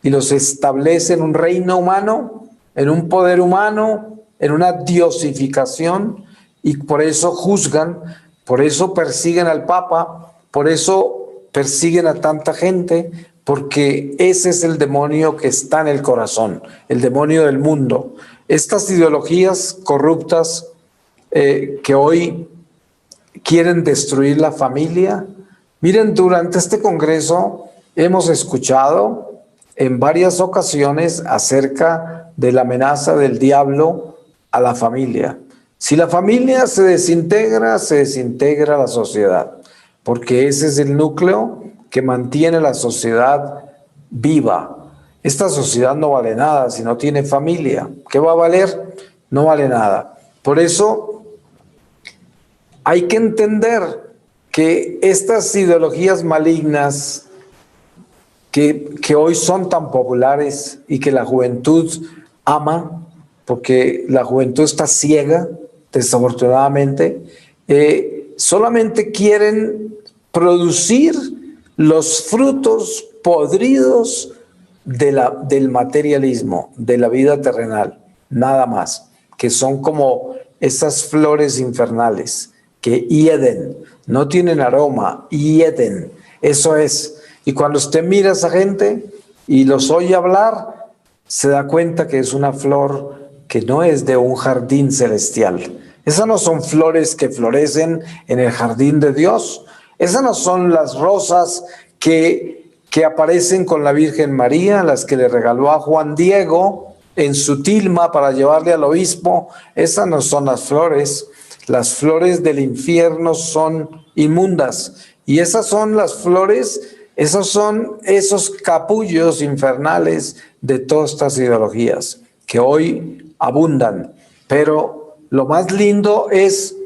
y los establece en un reino humano, en un poder humano, en una diosificación, y por eso juzgan, por eso persiguen al Papa, por eso persiguen a tanta gente, porque ese es el demonio que está en el corazón, el demonio del mundo. Estas ideologías corruptas que hoy quieren destruir la familia. Miren, durante este congreso hemos escuchado en varias ocasiones acerca de la amenaza del diablo a la familia. Si la familia se desintegra la sociedad, porque ese es el núcleo que mantiene la sociedad viva. Esta sociedad no vale nada si no tiene familia. ¿Qué va a valer? No vale nada. Por eso hay que entender que estas ideologías malignas que hoy son tan populares y que la juventud ama, porque la juventud está ciega, desafortunadamente, solamente quieren producir los frutos podridos del materialismo, de la vida terrenal, nada más, que son como esas flores infernales que hieden, no tienen aroma, hieden, eso es. Y cuando usted mira a esa gente y los oye hablar, se da cuenta que es una flor que no es de un jardín celestial. Esas no son flores que florecen en el jardín de Dios. Esas no son las rosas que aparecen con la Virgen María, las que le regaló a Juan Diego, en su tilma para llevarle al obispo. Esas no son las flores. Las flores del infierno son inmundas. Y esas son las flores, esos son esos capullos infernales de todas estas ideologías que hoy abundan. Pero lo más lindo es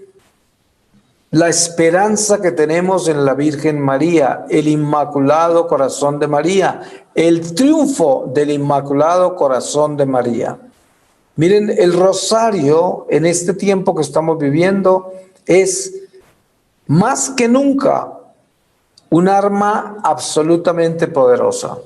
la esperanza que tenemos en la Virgen María, el Inmaculado Corazón de María, el triunfo del Inmaculado Corazón de María. Miren, el rosario en este tiempo que estamos viviendo es más que nunca un arma absolutamente poderosa.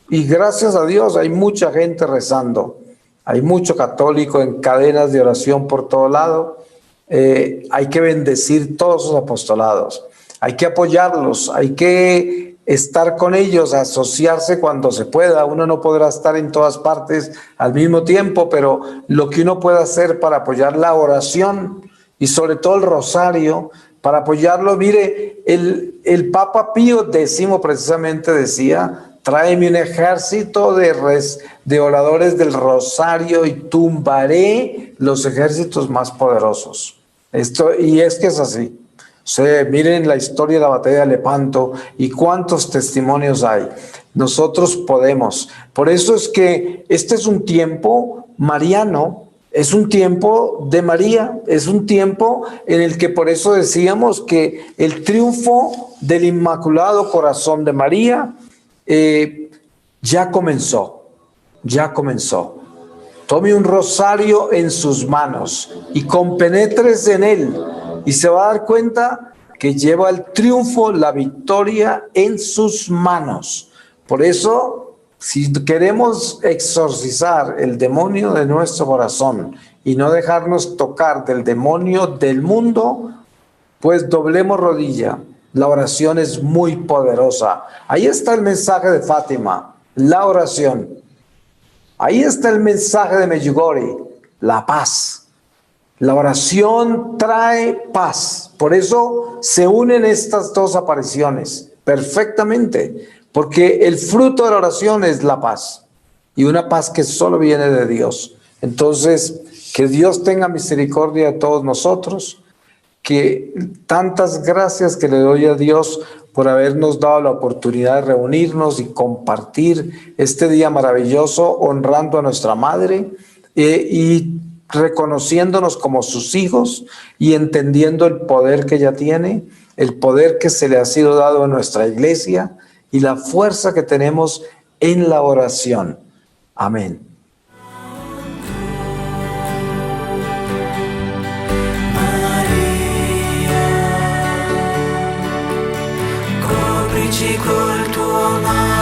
Y gracias a Dios hay mucha gente rezando, hay mucho católico en cadenas de oración por todo lado. Hay que bendecir todos sus apostolados, hay que apoyarlos, hay que estar con ellos, asociarse cuando se pueda. Uno no podrá estar en todas partes al mismo tiempo, pero lo que uno pueda hacer para apoyar la oración y sobre todo el rosario, para apoyarlo. Mire, el Papa Pío X precisamente decía: tráeme un ejército de oradores del rosario y tumbaré los ejércitos más poderosos. Y es que es así. O sea, miren la historia de la batalla de Lepanto y cuántos testimonios hay. Nosotros podemos. Por eso es que este es un tiempo mariano, es un tiempo de María, es un tiempo en el que por eso decíamos que el triunfo del Inmaculado Corazón de María ya comenzó. Tome un rosario en sus manos y compenétrese en él y se va a dar cuenta que lleva el triunfo, la victoria en sus manos. Por eso, si queremos exorcizar el demonio de nuestro corazón y no dejarnos tocar del demonio del mundo, pues doblemos rodilla. La oración es muy poderosa. Ahí está el mensaje de Fátima, la oración. Ahí está el mensaje de Medjugorje, la paz. La oración trae paz. Por eso se unen estas dos apariciones perfectamente, porque el fruto de la oración es la paz, y una paz que solo viene de Dios. Entonces, que Dios tenga misericordia de todos nosotros. Que tantas gracias que le doy a Dios por habernos dado la oportunidad de reunirnos y compartir este día maravilloso, honrando a nuestra Madre y reconociéndonos como sus hijos y entendiendo el poder que ella tiene, el poder que se le ha sido dado a nuestra iglesia y la fuerza que tenemos en la oración. Amén.
Coprici col tuo mare.